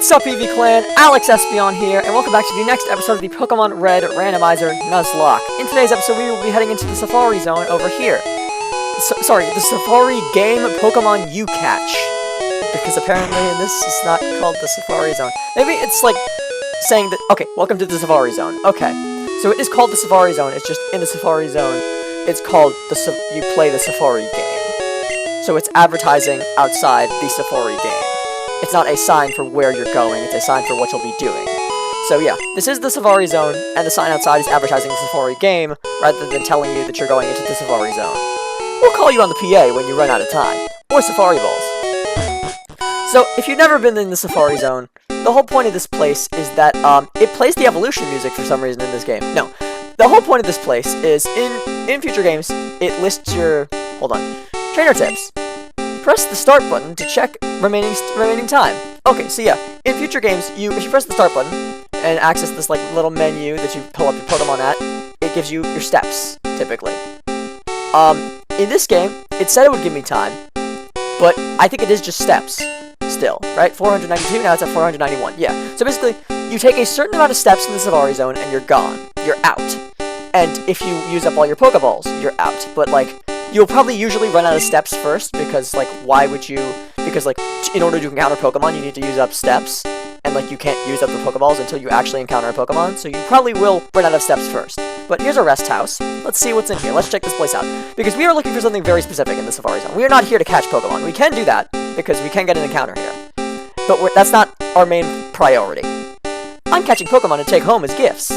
What's up, EV Clan? Alex Espion here, and welcome back to the next episode of the Pokemon Red Randomizer Nuzlocke. In today's episode, we will be heading into the Safari Zone over here. The Safari Game Pokemon You Catch. Because apparently this is not called the Safari Zone. Maybe it's like saying that, okay, welcome to the Safari Zone. Okay, so it is called the Safari Zone, it's just in the Safari Zone, it's called you play the Safari game. So it's advertising outside the Safari game. It's not a sign for where you're going, it's a sign for what you'll be doing. So yeah, this is the Safari Zone, and the sign outside is advertising the Safari game, rather than telling you that you're going into the Safari Zone. We'll call you on the PA when you run out of time, or Safari Balls. So, if you've never been in the Safari Zone, the whole point of this place is that, it plays the evolution music for some reason in this game. No, the whole point of this place is, in future games, it lists your, trainer tips. Press the start button to check remaining time. Okay, so yeah, in future games, if you press the start button and access this like little menu that you pull up your Pokemon at, it gives you your steps, typically. In this game, it said it would give me time, but I think it is just steps, still, right? 492, now it's at 491, yeah. So basically, you take a certain amount of steps in the Safari Zone and you're gone. You're out. And if you use up all your Pokeballs, you're out. But like, you'll probably usually run out of steps first, because, like, why would you... Because, like, in order to encounter Pokemon, you need to use up steps, and, like, you can't use up the Pokeballs until you actually encounter a Pokemon, so you probably will run out of steps first. But here's a rest house. Let's see what's in here. Let's check this place out. Because we are looking for something very specific in the Safari Zone. We are not here to catch Pokemon. We can do that, because we can get an encounter here. But that's not our main priority. I'm catching Pokemon to take home as gifts.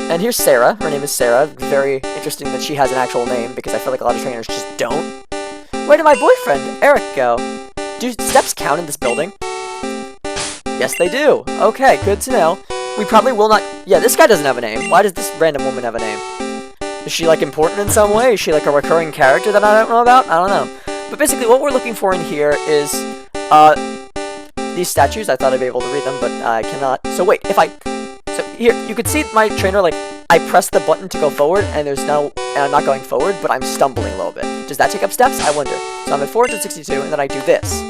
And here's Sarah. Her name is Sarah. Very interesting that she has an actual name, because I feel like a lot of trainers just don't. Where did my boyfriend, Eric, go? Do steps count in this building? Yes, they do. Okay, good to know. We probably will not... Yeah, this guy doesn't have a name. Why does this random woman have a name? Is she, like, important in some way? Is she, like, a recurring character that I don't know about? I don't know. But basically, what we're looking for in here is, these statues. I thought I'd be able to read them, but I cannot. So wait, So here, you could see my trainer, like, I press the button to go forward, and I'm not going forward, but I'm stumbling a little bit. Does that take up steps? I wonder. So I'm at 462, and then I do this.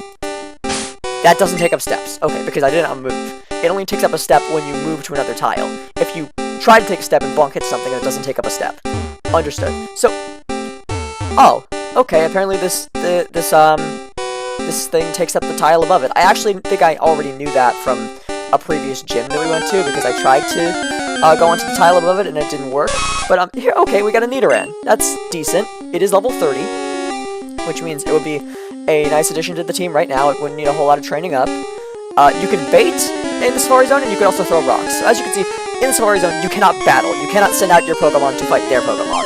That doesn't take up steps. Okay, because I didn't move. It only takes up a step when you move to another tile. If you try to take a step and bonk hit something, it doesn't take up a step. Understood. So, oh, okay, apparently this thing takes up the tile above it. I actually think I already knew that from a previous gym that we went to, because I tried to go onto the tile above it and it didn't work. But here, okay, we got a Nidoran. That's decent. It is level 30, which means it would be a nice addition to the team right now. It wouldn't need a whole lot of training up. You can bait in the Safari Zone, and you can also throw rocks. So as you can see, in the Safari Zone, you cannot battle. You cannot send out your Pokemon to fight their Pokemon.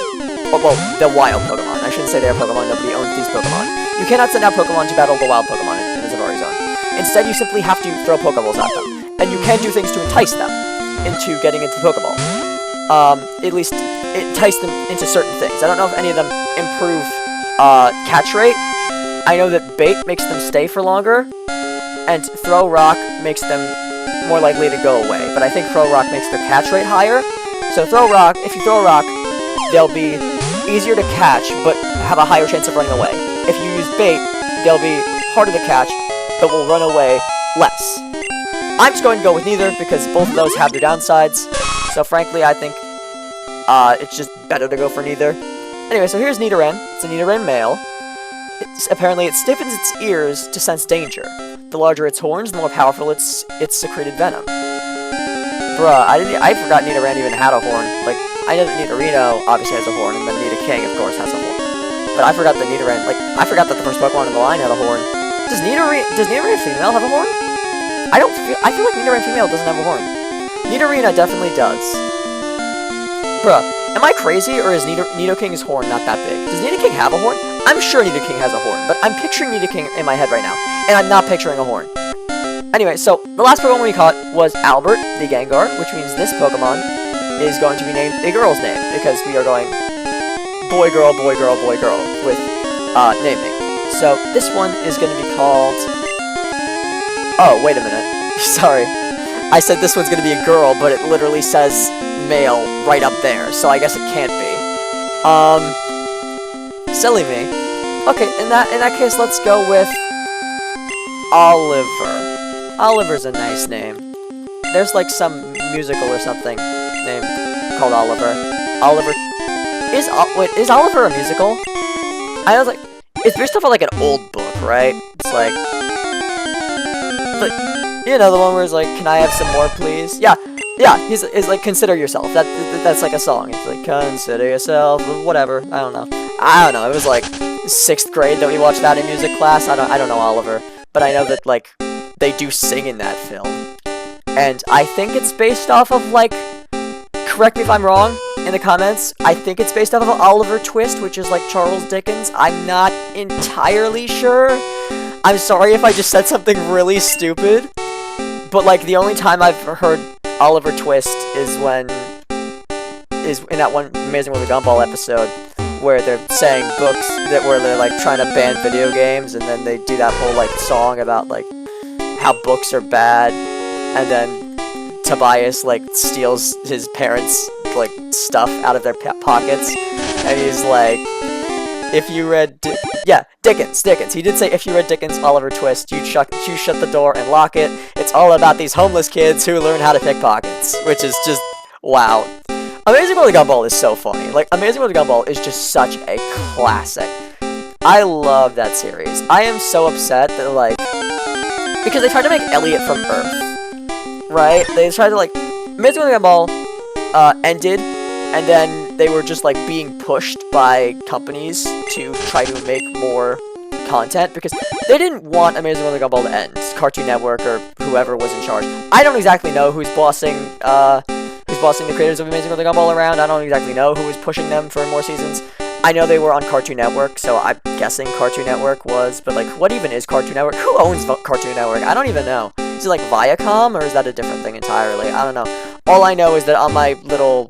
Well, the wild Pokemon. I shouldn't say their Pokemon. Nobody owns these Pokemon. You cannot send out Pokemon to battle the wild Pokemon in the Safari Zone. Instead, you simply have to throw Pokeballs at them. And you can do things to entice them into getting into Pokeball. At least, entice them into certain things. I don't know if any of them improve catch rate. I know that bait makes them stay for longer, and throw rock makes them more likely to go away. But I think throw rock makes their catch rate higher. So if you throw a rock, they'll be easier to catch, but have a higher chance of running away. If you use bait, they'll be harder to catch, but will run away less. I'm just going to go with neither, because both of those have their downsides. So frankly, I think it's just better to go for neither. Anyway, so here's Nidoran. It's a Nidoran male. Apparently, it stiffens its ears to sense danger. The larger its horns, the more powerful its secreted venom. Bruh, I forgot Nidoran even had a horn. Like, I know that Nidorino obviously has a horn, and then Nidoking, of course, has a horn. But I forgot that Nidoran, I forgot that the first Pokemon in the line had a horn. Does Nidoran female have a horn? I feel like Nidoran female doesn't have a horn. Nidorina definitely does. Bruh, am I crazy, or is Nidoking's horn not that big? Does Nidoking have a horn? I'm sure Nidoking has a horn, but I'm picturing Nidoking in my head right now, and I'm not picturing a horn. Anyway, so the last Pokemon we caught was Albert, the Gengar, which means this Pokemon is going to be named a girl's name, because we are going boy, girl, boy, girl, boy, girl, with naming. So this one is going to be called... Oh, wait a minute. Sorry. I said this one's gonna be a girl, but it literally says male right up there, so I guess it can't be. Silly me. Okay, in that case, let's go with Oliver. Oliver's a nice name. There's like some musical or something named called Oliver. Oliver is Oliver a musical? I was like, it's based off of like an old book, right? It's like you know, the one where it's like, can I have some more, please? Yeah, he's like, consider yourself. That's like a song. It's like, consider yourself, whatever. I don't know. It was like 6th grade that we watched that in music class. I don't know Oliver, but I know that like they do sing in that film, and I think it's based off of like, correct me if I'm wrong in the comments, I think it's based off of Oliver Twist, which is like Charles Dickens. I'm not entirely sure. I'm sorry if I just said something really stupid, but like the only time I've heard Oliver Twist is in that one Amazing World of Gumball episode where they're saying books where they're like trying to ban video games, and then they do that whole like song about like how books are bad, and then Tobias like steals his parents' like stuff out of their pockets, and he's like, if you read Dickens. He did say if you read Dickens' Oliver Twist, you shut the door and lock it. It's all about these homeless kids who learn how to pick pockets, which is just wow. Amazing World of Gumball is so funny. Like, Amazing World of Gumball is just such a classic. I love that series. I am so upset that like, because they tried to make Elliot from Earth, right? They tried to like, Amazing World of Gumball ended, and then they were just like being pushed by companies to try to make more content because they didn't want Amazing World of Gumball to end. Cartoon Network or whoever was in charge. I don't exactly know who's bossing the creators of Amazing World of Gumball around. I don't exactly know who was pushing them for more seasons. I know they were on Cartoon Network, so I'm guessing Cartoon Network was, but like, what even is Cartoon Network? Who owns Cartoon Network? I don't even know. Is it like Viacom, or is that a different thing entirely? I don't know. All I know is that on my little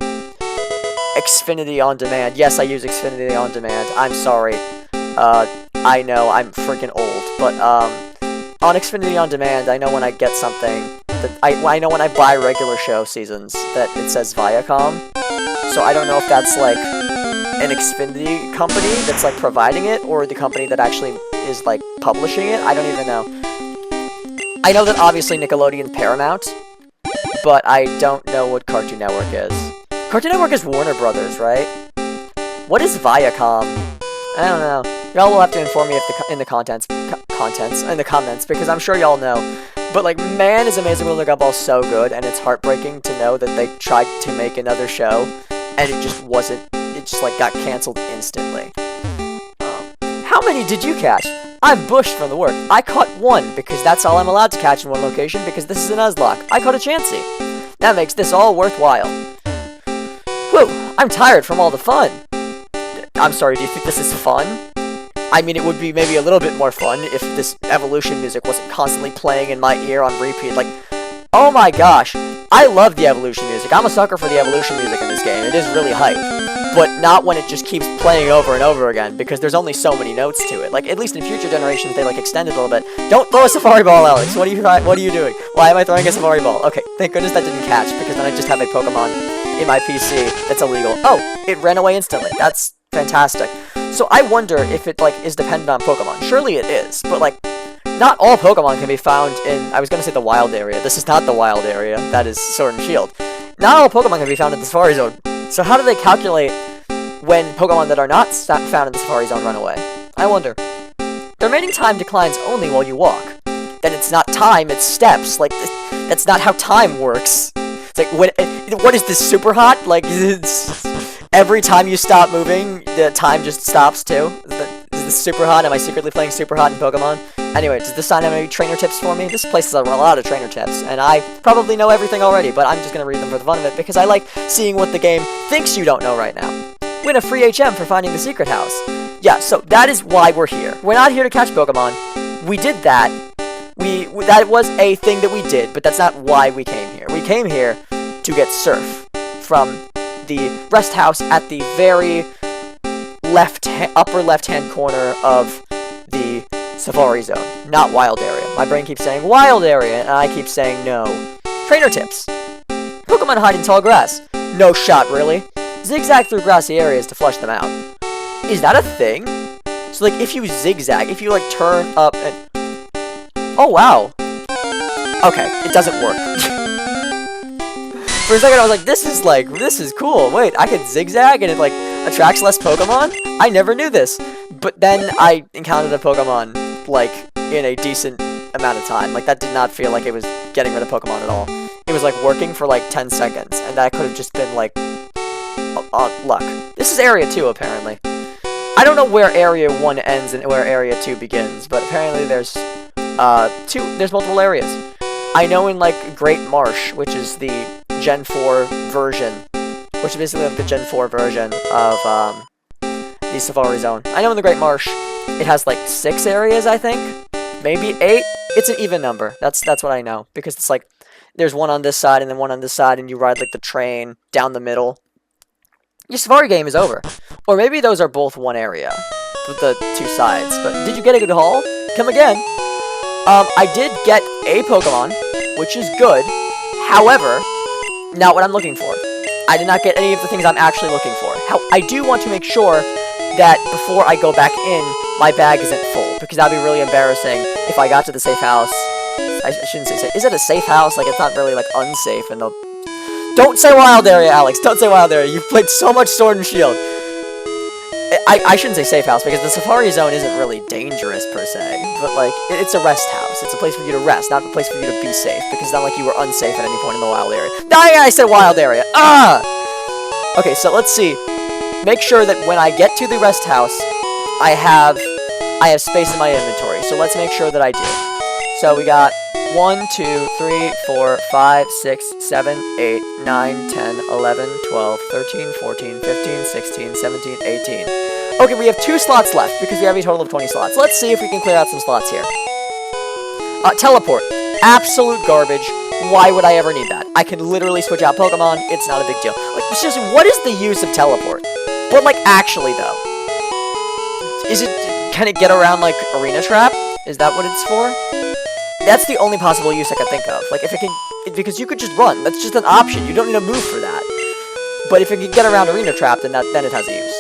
Xfinity On Demand, yes, I use Xfinity On Demand, I'm sorry, I know, I'm freaking old, but, on Xfinity On Demand, I know when I get something, that I know when I buy regular show seasons, that it says Viacom, so I don't know if that's, like, an Xfinity company that's, like, providing it, or the company that actually is, like, publishing it. I don't even know. I know that obviously Nickelodeon's Paramount, but I don't know what Cartoon Network is. Cartoon Network is Warner Brothers, right? What is Viacom? I don't know. Y'all will have to inform me in the comments, because I'm sure y'all know. But like, man, is Amazing World of Gumball so good, and it's heartbreaking to know that they tried to make another show, and it just wasn't. It just like got canceled instantly. How many did you catch? I'm bushed from the work. I caught 1 because that's all I'm allowed to catch in one location because this is a Nuzlocke. I caught a Chansey. That makes this all worthwhile. Whew, I'm tired from all the fun. I'm sorry, do you think this is fun? I mean, it would be maybe a little bit more fun if this Evolution music wasn't constantly playing in my ear on repeat. Like, oh my gosh, I love the Evolution music. I'm a sucker for the Evolution music in this game. It is really hype. But not when it just keeps playing over and over again, because there's only so many notes to it. Like, at least in future generations, they, like, extend it a little bit. Don't throw a Safari Ball, Alex! What are you doing? Why am I throwing a Safari Ball? Okay, thank goodness that didn't catch, because then I just have a Pokemon in my PC that's illegal. Oh, it ran away instantly. That's fantastic. So I wonder if it, like, is dependent on Pokemon. Surely it is, but, like, not all Pokemon can be found in, I was gonna say the wild area. This is not the wild area. That is Sword and Shield. Not all Pokemon can be found in the Safari Zone. So how do they calculate when Pokemon that are not found in the Safari Zone run away? I wonder. The remaining time declines only while you walk. Then it's not time, it's steps. Like, that's not how time works. It's like, what is this, super hot? Like, every time you stop moving, the time just stops too? Is this super hot? Am I secretly playing super hot in Pokemon? Anyway, does this sign have any trainer tips for me? This place has a lot of trainer tips, and I probably know everything already, but I'm just gonna read them for the fun of it, because I like seeing what the game thinks you don't know right now. Win a free HM for finding the secret house. Yeah, so that is why we're here. We're not here to catch Pokemon. We did that. That was a thing that we did, but that's not why we came here. We came here to get Surf from the rest house at the very upper left-hand corner of the Safari Zone, not Wild Area. My brain keeps saying Wild Area, and I keep saying no. Trainer tips. Pokemon hide in tall grass. No shot, really. Zigzag through grassy areas to flush them out. Is that a thing? So, like, if you zigzag, if you, like, turn up and... Oh, wow. Okay, it doesn't work. For a second, I was like, this is cool. Wait, I can zigzag and it, like, attracts less Pokemon? I never knew this. But then I encountered a Pokemon, like, in a decent amount of time. Like, that did not feel like it was getting rid of Pokemon at all. It was, like, working for, like, 10 seconds. And that could have just been, like, luck. This is Area 2, apparently. I don't know where Area 1 ends and where Area 2 begins, but apparently there's multiple areas. I know in, like, Great Marsh, which is the Gen 4 version, which is basically like the Gen 4 version of, the Safari Zone. I know in the Great Marsh, it has, like, 6 areas, I think? Maybe 8? It's an even number. That's what I know, because it's, like, there's one on this side and then one on this side, and you ride, like, the train down the middle. Your Safari game is over. Or maybe those are both one area, with the 2 sides. But did you get a good haul? Come again. I did get a Pokemon, which is good. However, not what I'm looking for. I did not get any of the things I'm actually looking for. I do want to make sure that before I go back in, my bag isn't full, because that'd be really embarrassing if I got to the safe house. I shouldn't say safe. Is it a safe house? Like, it's not really, like, unsafe, and Don't say wild area, Alex! Don't say wild area! You've played so much Sword and Shield! I shouldn't say safe house, because the Safari Zone isn't really dangerous, per se. But, like, it's a rest house. It's a place for you to rest, not a place for you to be safe, because it's not like you were unsafe at any point in the wild area. I said wild area! Okay, so let's see. Make sure that when I get to the rest house, I have space in my inventory. So let's make sure that I do. So we got 1, 2, 3, 4, 5, 6, 7, 8, 9, 10, 11, 12, 13, 14, 15, 16, 17, 18. Okay, we have 2 slots left, because we have a total of 20 slots. Let's see if we can clear out some slots here. Teleport. Absolute garbage. Why would I ever need that? I can literally switch out Pokemon. It's not a big deal. Like, seriously, what is the use of teleport? But, like, actually, though. Can it get around, like, Arena Trap? Is that what it's for? That's the only possible use I can think of. Like, if it can... Because you could just run. That's just an option. You don't need to move for that. But if it can get around Arena Trap, then it has a use.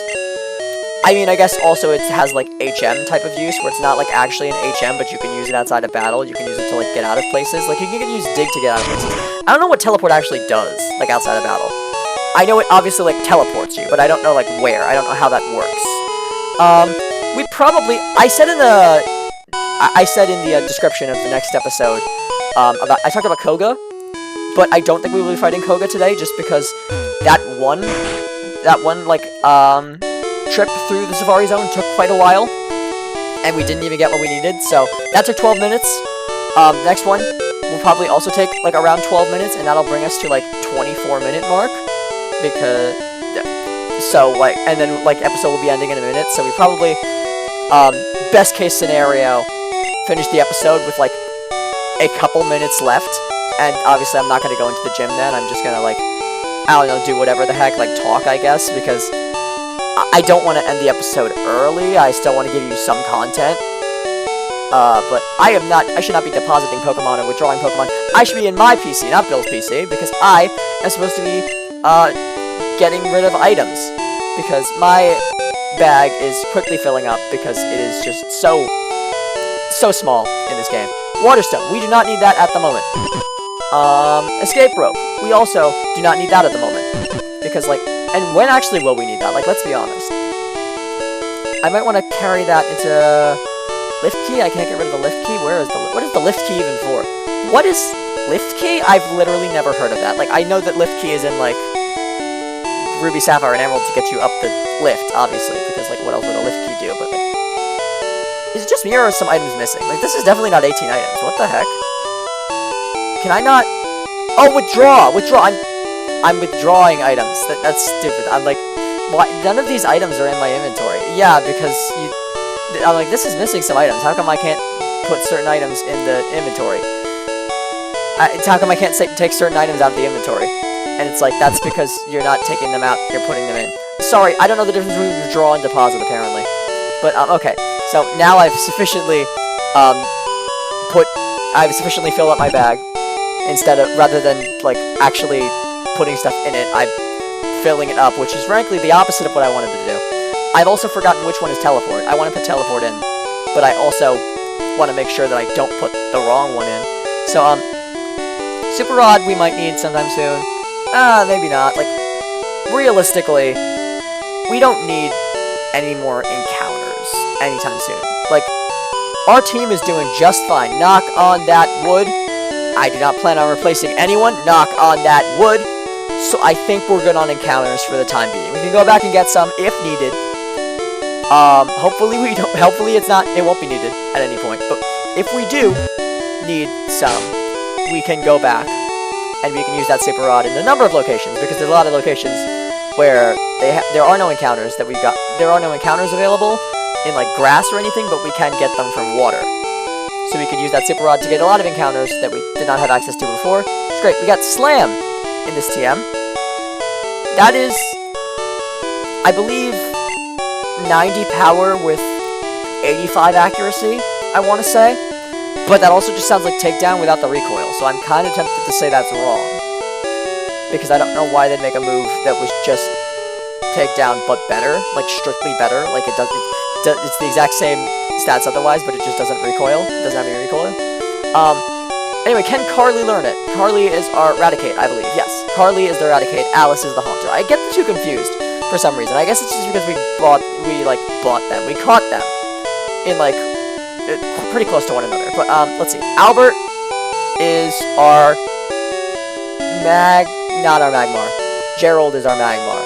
I mean, I guess also it has, like, HM type of use, where it's not, like, actually an HM, but you can use it outside of battle. You can use it to, like, get out of places. Like, you can use Dig to get out of places. I don't know what teleport actually does, like, outside of battle. I know it obviously, like, teleports you, but I don't know, like, where. I don't know how that works. We probably... I said in the description of the next episode, I talked about Koga, but I don't think we will be fighting Koga today, just because that one, like, trip through the Safari Zone took quite a while, and we didn't even get what we needed, so that took 12 minutes. Next one will probably also take, like, around 12 minutes, and that'll bring us to, like, 24-minute mark, because, so, like, and then, like, episode will be ending in a minute, so we probably, best case scenario, finish the episode with, like, a couple minutes left, and obviously I'm not gonna go into the gym then, I'm just gonna, like, I don't know, do whatever the heck, like, talk, I guess, because I don't want to end the episode early. I still want to give you some content. But I should not be depositing Pokemon or withdrawing Pokemon. I should be in my PC, not Bill's PC, because I am supposed to be, getting rid of items. Because my bag is quickly filling up, because it is just so small in this game. Waterstone, we do not need that at the moment. Escape rope, we also do not need that at the moment. Because, like, and when actually will we need that? Like, let's be honest. I might want to carry that into lift key. I can't get rid of the lift key. What is the lift key even for? What is lift key? I've literally never heard of that. Like, I know that lift key is in, like, Ruby, Sapphire, and Emerald to get you up the lift, obviously, because, like, what else would a lift key do? But, like, is it just me or are some items missing? Like, this is definitely not 18 items. What the heck? Can I not? Oh, withdraw! I'm withdrawing items. That's stupid. I'm like, why? None of these items are in my inventory. Yeah, because I'm like, this is missing some items. How come I can't put certain items in the inventory? How come I can't take certain items out of the inventory? And it's like, that's because you're not taking them out, you're putting them in. Sorry, I don't know the difference between withdraw and deposit, apparently. But, okay. So, now I've sufficiently, filled up my bag. Rather than, like, actually putting stuff in it, I'm filling it up, which is frankly the opposite of what I wanted to do. I've also forgotten which one is teleport. I want to put teleport in, but I also want to make sure that I don't put the wrong one in. So, Super Rod we might need sometime soon. Maybe not. Like, realistically, we don't need any more encounters anytime soon. Like, our team is doing just fine. Knock on that wood. I do not plan on replacing anyone. Knock on that wood. So I think we're good on encounters for the time being. We can go back and get some if needed. Hopefully we don't. Hopefully it won't be needed at any point. But if we do need some, we can go back and we can use that Super Rod in a number of locations, because there's a lot of locations where there are no encounters that we've got. There are no encounters available in like grass or anything, but we can get them from water. So we could use that Super Rod to get a lot of encounters that we did not have access to before. It's great. We got Slam in this TM. That is, I believe, 90 power with 85 accuracy, I want to say. But that also just sounds like takedown without the recoil, so I'm kind of tempted to say that's wrong. Because I don't know why they'd make a move that was just takedown but better, like strictly better. Like it's the exact same stats otherwise, but it just doesn't recoil. It doesn't have any recoil. Anyway, can Carly learn it? Carly is our Raticate, I believe. Yes, Carly is the Raticate. Alice is the Haunter. I get the two confused for some reason. I guess it's just because we bought them. We caught them in like pretty close to one another. But let's see. Albert is our not our Magmar. Gerald is our Magmar.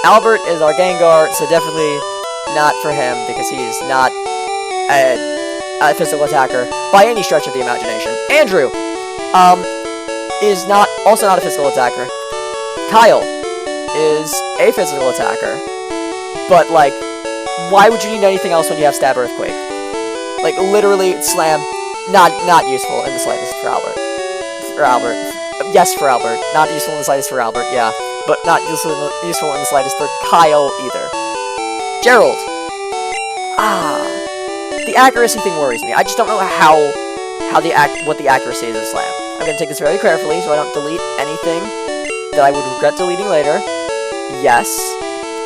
Albert is our Gengar, so definitely not for him because he is not a physical attacker by any stretch of the imagination. Andrew is also not a physical attacker. Kyle is a physical attacker, but like, why would you need anything else when you have Stab Earthquake? Like literally, Slam, not useful in the slightest for Albert. Yes, for Albert. Not useful in the slightest for Albert. Yeah, but not useful in the slightest for Kyle either. Gerald. The accuracy thing worries me. I just don't know what the accuracy is of Slam. I'm gonna take this very carefully so I don't delete anything that I would regret deleting later. Yes,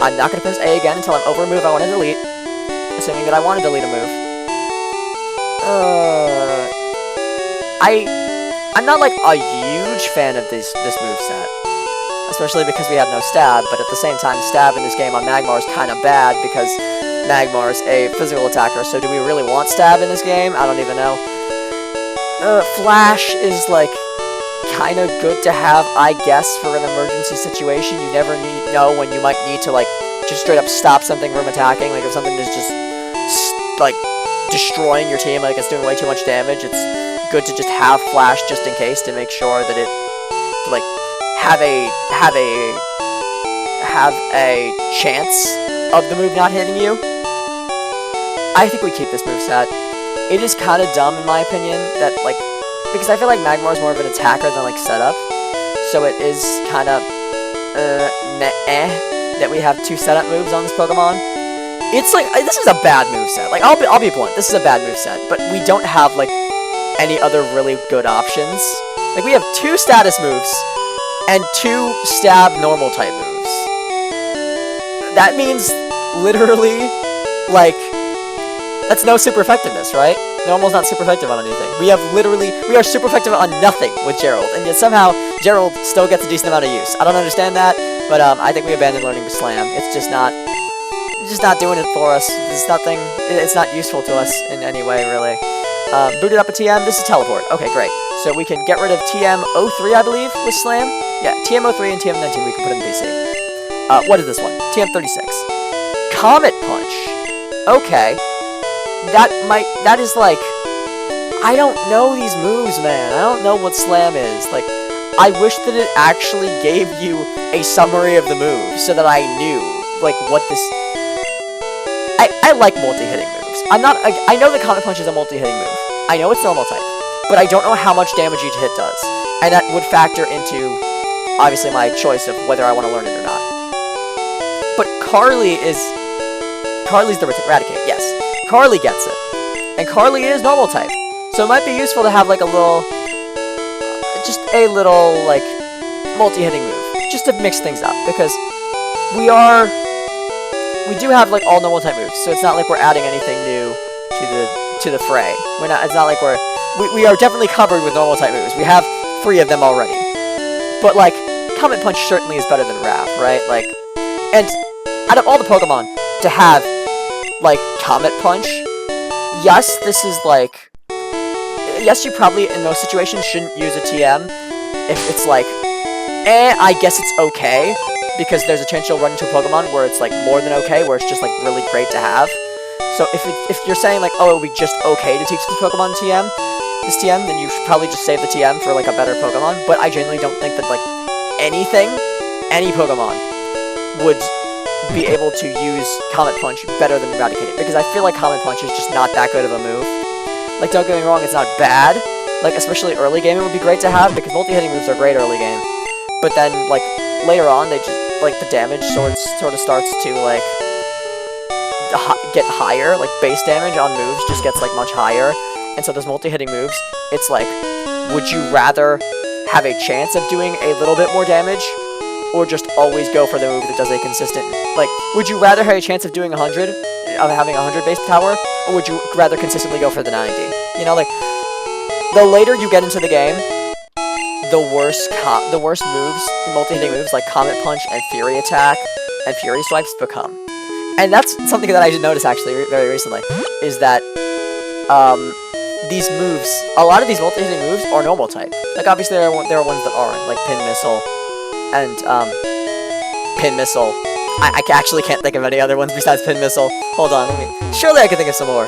I'm not gonna press A again until I'm over a move I want to delete, assuming that I want to delete a move. I'm not like a huge fan of this moveset, especially because we have no Stab, but at the same time, Stab in this game on Magmar is kind of bad because Magmar is a physical attacker, so do we really want Stab in this game? I don't even know. Flash is, like, kind of good to have, I guess, for an emergency situation. You never know when you might need to, like, just straight up stop something from attacking. Like, if something is just, like, destroying your team, like, it's doing way too much damage, it's good to just have Flash just in case to make sure that it, like, have a chance of the move not hitting you. I think we keep this moveset. It is kind of dumb in my opinion that, like, because I feel like Magmar is more of an attacker than, like, setup. So it is kind of, that we have two setup moves on this Pokemon. It's like, this is a bad moveset. Like, I'll be blunt, this is a bad moveset, but we don't have, like, any other really good options. Like, we have two status moves and two Stab normal type moves. That means, literally, like, that's no super effectiveness, right? Normal's not super effective on anything. We are super effective on nothing with Gerald, and yet somehow Gerald still gets a decent amount of use. I don't understand that, but I think we abandoned learning with Slam. It's just not doing it for us. It's not useful to us in any way, really. Booted up a TM, this is Teleport. Okay, great. So we can get rid of TM03, I believe, with Slam. Yeah, TM03 and TM19 we can put in BC. What is this one? TM36. Comet Punch. Okay. That is like, I don't know these moves, man. I don't know what Slam is. Like, I wish that it actually gave you a summary of the move so that I knew, like, what this... I like multi-hitting moves. I know that Comet Punch is a multi-hitting move. I know it's normal type, but I don't know how much damage each hit does. And that would factor into, obviously, my choice of whether I want to learn it or not. But Carly's the Raticate, yes. Carly gets it. And Carly is normal type. So it might be useful to have, like, just a little, like, multi-hitting move. Just to mix things up. Because we do have, like, all normal type moves. So it's not like we're adding anything new to the fray. It's not like we are definitely covered with normal type moves. We have 3 of them already. But, like, Comet Punch certainly is better than Wrath, right? Like, and out of all the Pokemon to have, like, Comet Punch, yes, this is, like, yes, you probably, in most situations, shouldn't use a TM if it's, like, I guess it's okay, because there's a chance you'll run into a Pokemon where it's, like, more than okay, where it's just, like, really great to have. So if you're saying, like, oh, it would be just okay to teach this Pokemon this TM, then you should probably just save the TM for, like, a better Pokemon. But I genuinely don't think that, like, any Pokemon would be able to use Comet Punch better than Eradicate it, because I feel like Comet Punch is just not that good of a move. Like, don't get me wrong, it's not bad. Like, especially early game, it would be great to have, because multi-hitting moves are great early game. But then, like, later on, they just, like, the damage sort of starts to, like, get higher. Like, base damage on moves just gets, like, much higher. And so those multi-hitting moves, it's like, would you rather have a chance of doing a little bit more damage, or just always go for the move that does a consistent, like, would you rather have a chance of doing 100, of having 100 base power, or would you rather consistently go for the 90? You know, like, the later you get into the game, the worse moves, multi-hitting moves like Comet Punch and Fury Attack and Fury Swipes become. And that's something that I did notice actually very recently, is that these moves, a lot of these multi-hitting moves are normal type. Like, obviously there are ones that aren't, like Pin Missile and Pin Missile. I actually can't think of any other ones besides Pin Missile. Hold on, surely I can think of some more.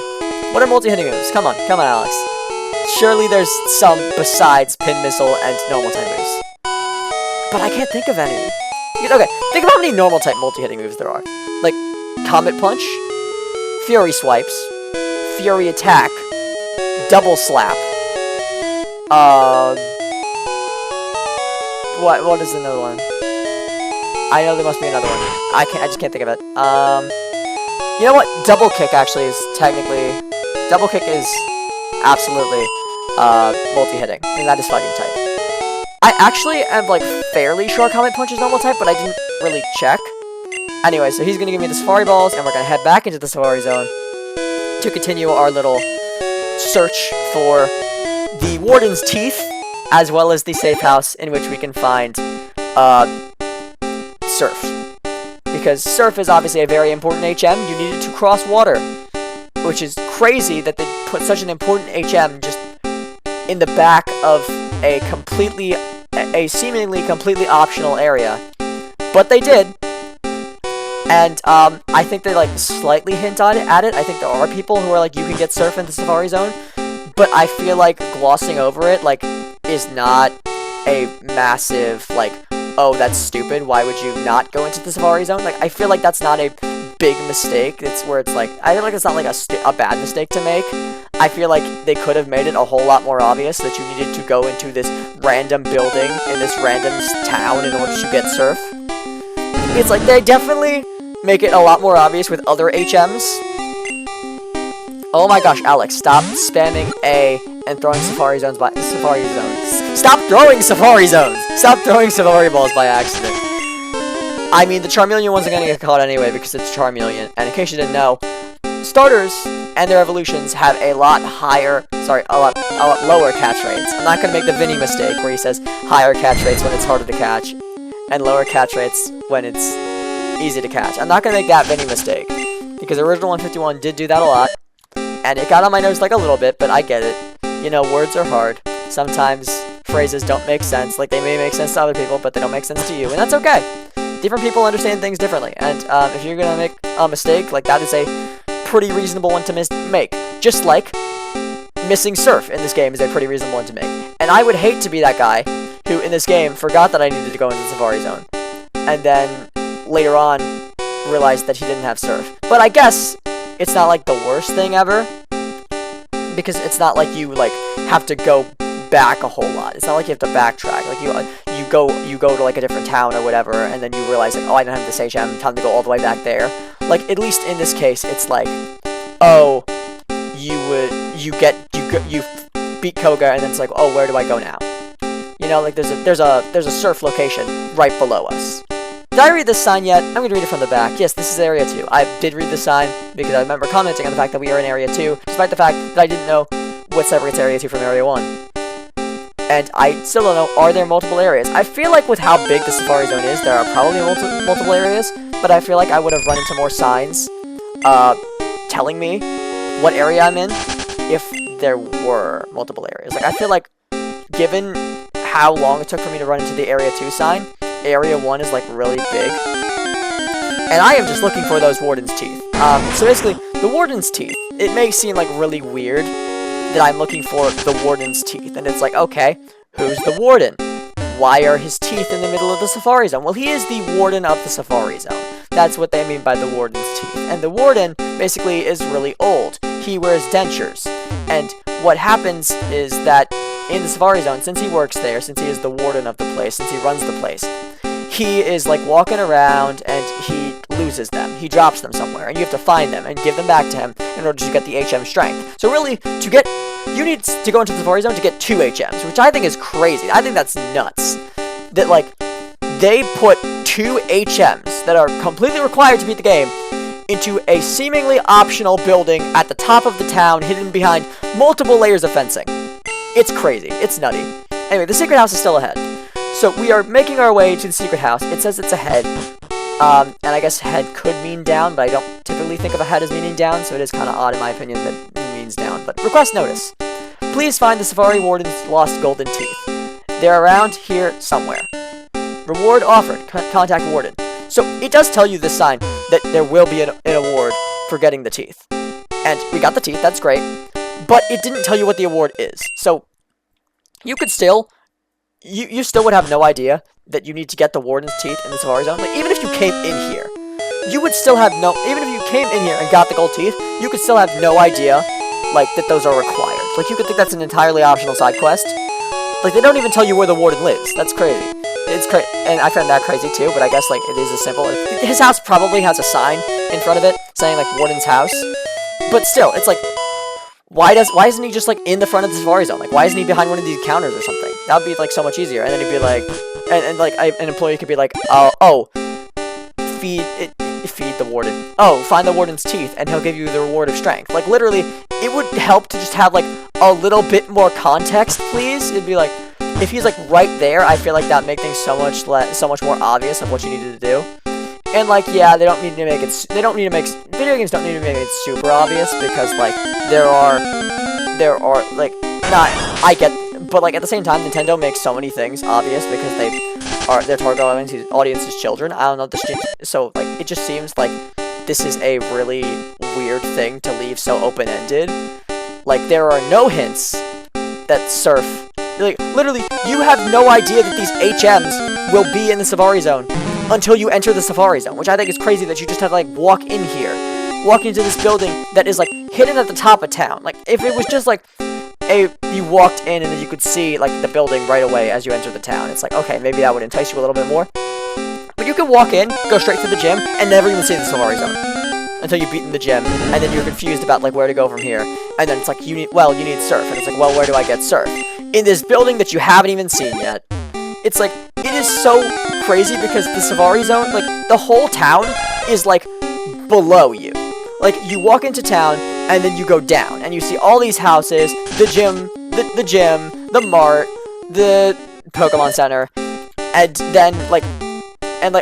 What are multi-hitting moves? Come on, Alex. Surely there's some besides Pin Missile and normal type moves. But I can't think of any. Okay, think of how many normal type multi-hitting moves there are. Like, Comet Punch, Fury Swipes, Fury Attack, Double Slap. What is another one? I know there must be another one. I just can't think of it. You know what? Double Kick actually is technically... Double Kick is absolutely multi-hitting. I mean, that is fighting type. I actually am, like, fairly sure Comet Punch is normal type, but I didn't really check. Anyway, so he's gonna give me the Safari Balls, and we're gonna head back into the Safari Zone to continue our little search for the Warden's Teeth, as well as the safe house in which we can find Surf. Because Surf is obviously a very important HM. You needed to cross water, which is crazy that they put such an important HM just in the back of a seemingly completely optional area. But they did. And I think they, like, slightly hint at it. I think there are people who are like, you can get Surf in the Safari Zone, but I feel like glossing over it, like, is not a massive, like, oh, that's stupid, why would you not go into the Safari Zone? Like, I feel like that's not a big mistake. It's where it's like, I feel like it's not like a bad mistake to make. I feel like they could have made it a whole lot more obvious that you needed to go into this random building in this random town in order to get Surf. It's like, they definitely make it a lot more obvious with other HMs. Oh my gosh, Alex, stop spamming A and throwing Safari Zones. Stop throwing Safari Zones! Stop throwing Safari Balls by accident. I mean, the Charmeleon ones are gonna get caught anyway because it's Charmeleon. And in case you didn't know, starters and their evolutions have a lot lower catch rates. I'm not gonna make the Vinny mistake where he says higher catch rates when it's harder to catch, and lower catch rates when it's easy to catch. I'm not gonna make that Vinny mistake, because Original 151 did do that a lot, and it got on my nerves like a little bit, but I get it. You know, words are hard. Sometimes phrases don't make sense. Like, they may make sense to other people, but they don't make sense to you, and that's okay. Different people understand things differently, and if you're gonna make a mistake, like, that is a pretty reasonable one to make. Just like missing Surf in this game is a pretty reasonable one to make. And I would hate to be that guy who, in this game, forgot that I needed to go into the Safari Zone, and then later on realized that he didn't have Surf. But I guess it's not, like, the worst thing ever, because it's not like you, like, have to go back a whole lot. It's not like you have to backtrack. Like, you go to, like, a different town or whatever, and then you realize, like, oh, I don't have this HM, time to go all the way back there. Like, at least in this case, it's like, oh, you beat Koga, and then it's like, oh, where do I go now? You know, like, there's a Surf location right below us. Did I read this sign yet? I'm going to read it from the back. Yes, this is Area 2. I did read the sign because I remember commenting on the fact that we are in Area 2, despite the fact that I didn't know what separates Area 2 from Area 1. And I still don't know, are there multiple areas? I feel like with how big the Safari Zone is, there are probably multiple areas, but I feel like I would have run into more signs telling me what area I'm in if there were multiple areas. Like, I feel like, given how long it took for me to run into the Area 2 sign, Area 1 is, like, really big. And I am just looking for those Warden's teeth. So basically, the Warden's teeth, it may seem, like, really weird that I'm looking for the Warden's teeth. And it's like, okay, who's the Warden? Why are his teeth in the middle of the Safari Zone? Well, he is the Warden of the Safari Zone. That's what they mean by the Warden's teeth. And the Warden, basically, is really old. He wears dentures. And what happens is that in the Safari Zone, since he works there, since he is the Warden of the place, since he runs the place, he is, like, walking around and he loses them. He drops them somewhere, and you have to find them and give them back to him in order to get the HM strength. So really, you need to go into the Safari Zone to get 2 HMs, which I think is crazy. I think that's nuts. That, like, they put 2 HMs that are completely required to beat the game into a seemingly optional building at the top of the town, hidden behind multiple layers of fencing. It's crazy. It's nutty. Anyway, the secret house is still ahead. So we are making our way to the secret house. It says it's ahead. And I guess head could mean down, but I don't typically think of a head as meaning down, so it is kind of odd in my opinion that it means down. But request notice. Please find the Safari Warden's lost golden teeth. They're around here somewhere. Reward offered. Contact Warden. So it does tell you this sign that there will be an award for getting the teeth. And we got the teeth, that's great. But it didn't tell you what the award is. So you could still... You still would have no idea that you need to get the Warden's teeth in the Safari Zone. Like, even if you came in here, you would still have no... Even if you came in here and got the gold teeth, you could still have no idea, like, that those are required. Like, you could think that's an entirely optional side quest. Like, they don't even tell you where the Warden lives. That's crazy. It's crazy. And I found that crazy, too, but I guess, like, it is as simple. His house probably has a sign in front of it saying, like, Warden's house. But still, it's like... Why isn't he just, like, in the front of the Safari Zone? Like, why isn't he behind one of these counters or something? That would be, like, so much easier. And then he'd be like... And like, an employee could be like, feed the Warden. Oh, find the Warden's teeth, and he'll give you the reward of strength. Like, literally, it would help to just have, like, a little bit more context, please. It'd be like, if he's, like, right there, I feel like that'd make things so much more obvious of what you needed to do. And, like, yeah, they don't need to make it... Video games don't need to make it super obvious, because, like, there are, like, not... I get... But, like, at the same time, Nintendo makes so many things obvious, because their target audience is children. I don't know, so, like, it just seems like this is a really weird thing to leave so open-ended. Like, there are no hints that Surf... Like, literally, you have no idea that these HMs will be in the Safari Zone until you enter the Safari Zone, which I think is crazy that you just have to, like, walk in here. Walk into this building that is, like, hidden at the top of town. Like, if it was just, like, you walked in and then you could see, like, the building right away as you enter the town. It's like, okay, maybe that would entice you a little bit more. But you can walk in, go straight to the gym, and never even see the Safari Zone. Until you've beaten the gym, and then you're confused about, like, where to go from here. And then it's like, you need Surf. And it's like, well, where do I get Surf? In this building that you haven't even seen yet. It's like, it is so crazy because the Safari Zone, like, the whole town is, like, below you. Like, you walk into town, and then you go down, and you see all these houses, the gym, the mart, the Pokemon Center, and then, like,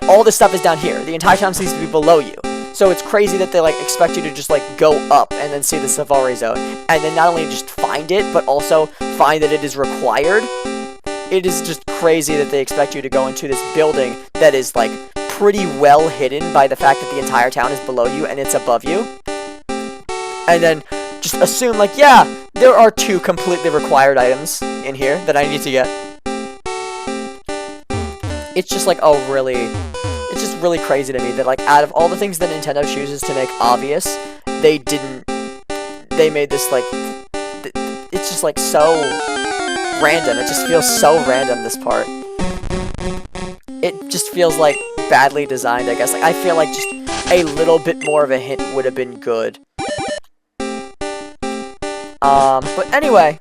all this stuff is down here. The entire town seems to be below you. So it's crazy that they, like, expect you to just, like, go up and then see the Safari Zone, and then not only just find it, but also find that it is required. It is just crazy that they expect you to go into this building that is, like, pretty well hidden by the fact that the entire town is below you and it's above you. And then just assume, like, yeah, there are 2 completely required items in here that I need to get. It's just, like, it's just really crazy to me that, like, out of all the things that Nintendo chooses to make obvious, they made this, like, it's just, like, so random. It just feels so random, this part. It just feels, like, badly designed, I guess. Like, I feel like just a little bit more of a hint would have been good. But anyway,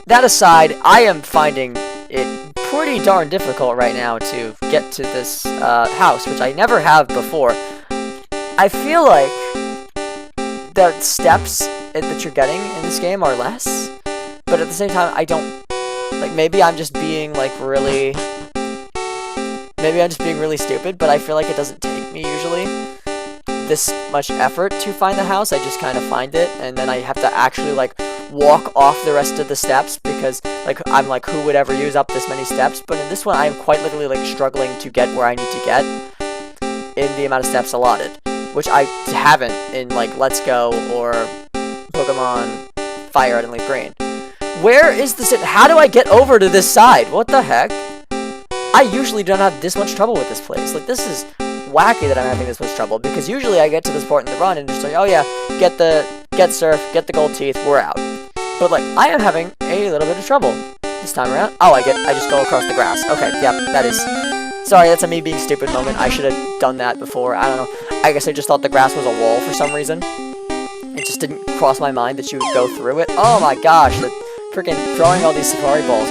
that aside, I am finding it pretty darn difficult right now to get to this house, which I never have before. I feel like the steps that you're getting in this game are less, but at the same time, I don't, like, maybe I'm just being, like, really stupid, but I feel like it doesn't take me usually this much effort to find the house. I just kind of find it, and then I have to actually, like, walk off the rest of the steps, because, like, I'm like, who would ever use up this many steps? But in this one, I'm quite literally, like, struggling to get where I need to get in the amount of steps allotted, which I haven't in, like, Let's Go or Pokemon Fire Red and Leaf Green. Where is this? How do I get over to this side? What the heck? I usually don't have this much trouble with this place. Like, this is wacky that I'm having this much trouble, because usually I get to this point in the run and just like, oh yeah, get Surf, get the gold teeth, we're out. But, like, I am having a little bit of trouble this time around. Oh, I just go across the grass. Okay, yeah, that is... Sorry, that's a me being stupid moment. I should have done that before. I don't know. I guess I just thought the grass was a wall for some reason. It just didn't cross my mind that you would go through it. Oh my gosh, the freaking throwing all these safari balls.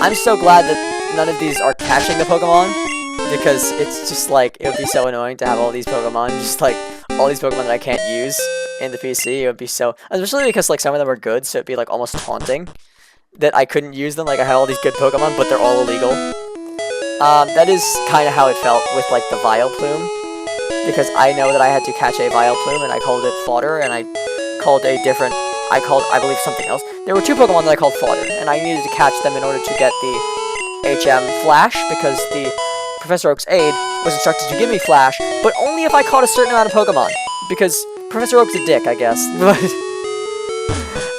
I'm so glad that none of these are catching the Pokemon, because it's just like, it would be so annoying to have all these Pokemon, just like, all these Pokemon that I can't use in the PC. It would be so, especially because, like, some of them are good, so it'd be, like, almost taunting that I couldn't use them. Like, I had all these good Pokemon, but they're all illegal. That is kind of how it felt with, like, the Vileplume, because I know that I had to catch a Vileplume, and I called it Fodder, and I called a different, I believe, something else. There were two Pokemon that I called Fodder, and I needed to catch them in order to get the HM Flash, because the Professor Oak's aide was instructed to give me Flash, but only if I caught a certain amount of Pokemon, because Professor Oak's a dick, I guess. But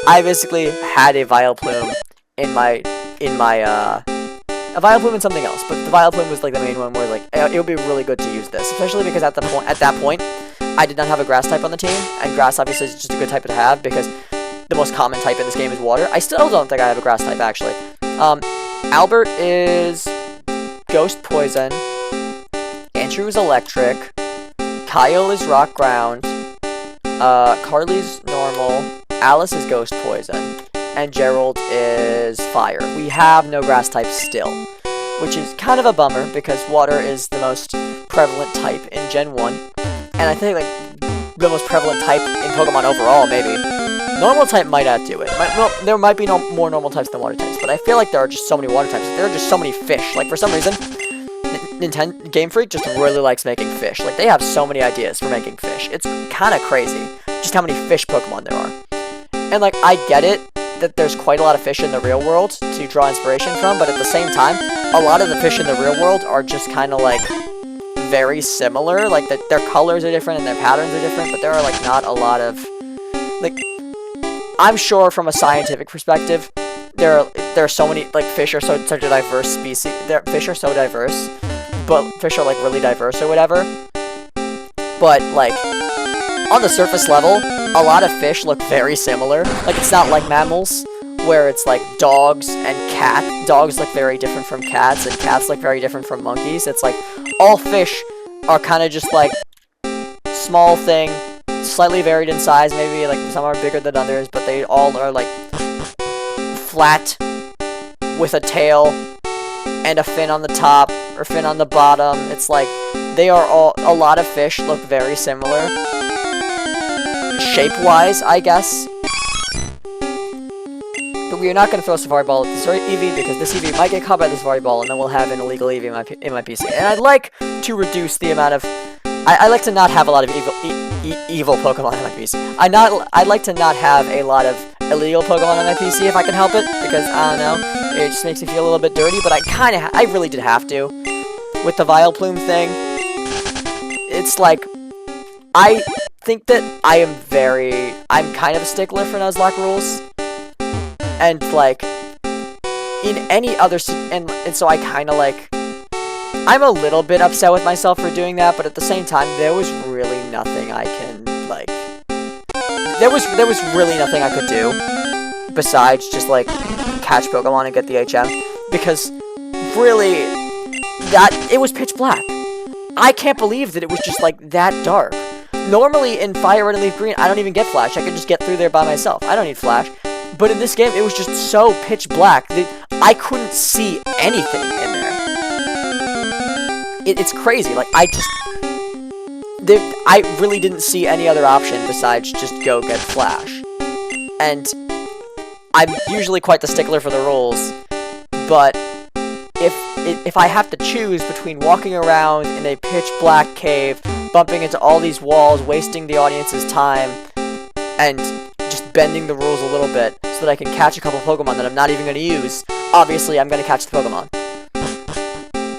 I basically had a Vileplume in my a Vileplume and something else, but the Vileplume was, like, the main one where, like, it would be really good to use this, especially because at that point, I did not have a grass type on the team, and grass obviously is just a good type to have, because the most common type in this game is water. I still don't think I have a grass type, actually. Albert is Ghost Poison, Andrew is Electric, Kyle is Rock Ground, Carly's Normal, Alice is Ghost Poison, and Gerald is Fire. We have no grass type still, which is kind of a bummer, because water is the most prevalent type in Gen 1, and I think, like, the most prevalent type in Pokemon overall, maybe. Normal type might outdo it. There might be more normal types than water types, but I feel like there are just so many water types. There are just so many fish. Like, for some reason, Game Freak just really likes making fish. Like, they have so many ideas for making fish. It's kind of crazy just how many fish Pokemon there are. And, like, I get it that there's quite a lot of fish in the real world to draw inspiration from, but at the same time, a lot of the fish in the real world are just kind of, like, very similar. Like, their colors are different and their patterns are different, but there are, like, not a lot of, like, I'm sure from a scientific perspective, there are so many, like, fish are such a diverse species. Fish are so diverse, but fish are, like, really diverse or whatever. But, like, on the surface level, a lot of fish look very similar. Like, it's not like mammals, where it's, like, dogs and cats. Dogs look very different from cats, and cats look very different from monkeys. It's, like, all fish are kind of just, like, small thing, slightly varied in size, maybe, like, some are bigger than others, but they all are, like, flat, with a tail, and a fin on the top, or fin on the bottom. It's, like, they are all, a lot of fish look very similar, shape-wise, I guess. But we are not going to throw a Safari Ball at this Eevee, because this Eevee might get caught by the Safari Ball, and then we'll have an illegal Eevee in my PC. And I'd like to reduce the amount of... I like to not have a lot of evil Pokemon on my PC. I'd like to not have a lot of illegal Pokemon on my PC if I can help it, because, I don't know, it just makes me feel a little bit dirty, but I really did have to. With the Vileplume thing, it's like, I think that I'm kind of a stickler for Nuzlocke rules, and, like, in any other, and so I kind of, like, I'm a little bit upset with myself for doing that, but at the same time, there was really nothing I can, like, there was really nothing I could do besides just, like, catch Pokemon and get the HM, because really, it was pitch black. I can't believe that it was just, like, that dark. Normally, in Fire Red and Leaf Green, I don't even get Flash. I can just get through there by myself. I don't need Flash. But in this game, it was just so pitch black that I couldn't see anything in there. It's crazy. Like, I really didn't see any other option besides just go get Flash. And I'm usually quite the stickler for the rules, but if I have to choose between walking around in a pitch black cave, bumping into all these walls, wasting the audience's time, and just bending the rules a little bit so that I can catch a couple Pokemon that I'm not even going to use, obviously I'm going to catch the Pokemon.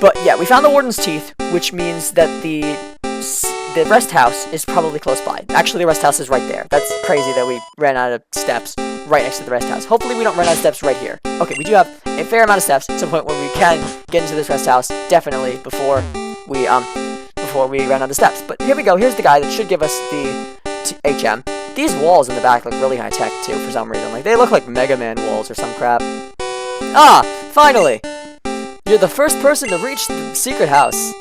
But yeah, we found the Warden's Teeth, which means that the rest house is probably close by. Actually, the rest house is right there. That's crazy that we ran out of steps right next to the rest house. Hopefully we don't run out of steps right here. Okay, we do have a fair amount of steps to the point where we can get into this rest house, definitely, before we run out of steps. But here we go. Here's the guy that should give us the HM. These walls in the back look really high-tech, too, for some reason. Like, they look like Mega Man walls or some crap. Ah! Finally! You're the first person to reach the secret house.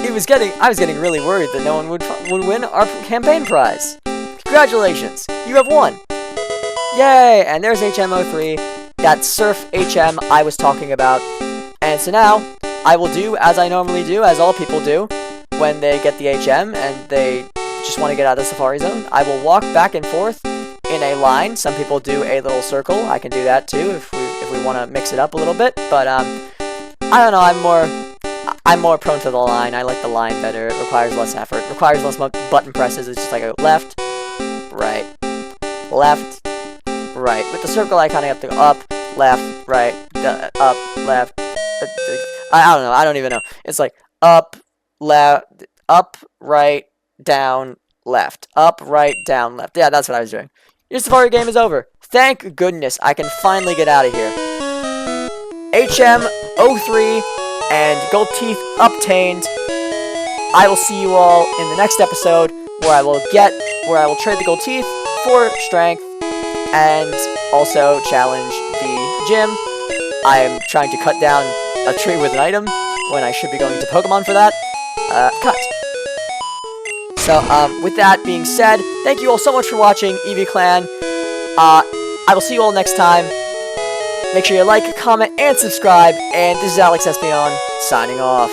I was getting really worried that no one would win our campaign prize. Congratulations! You have won! Yay! And there's HM03, that Surf HM I was talking about. And so now, I will do as I normally do, as all people do, when they get the HM and they just want to get out of the Safari Zone. I will walk back and forth in a line. Some people do a little circle. I can do that too if we want to mix it up a little bit. But I don't know. I'm more prone to the line. I like the line better. It requires less effort. Requires less button presses. It's just like a left, right, left, right. With the circle, I kind of have to go up, left, right, up, left. I don't know. I don't even know. It's like up, left, up, right, down, left. Up, right, down, left. Yeah, that's what I was doing. Your Safari game is over. Thank goodness I can finally get out of here. HM03 and Gold Teeth obtained. I will see you all in the next episode where I will trade the Gold Teeth for Strength and also challenge the gym. I am trying to cut down a tree with an item when I should be going to Pokemon for that. Cut. So, with that being said, thank you all so much for watching, Eevee Clan. I will see you all next time. Make sure you like, comment, and subscribe. And this is Alex Espion, signing off.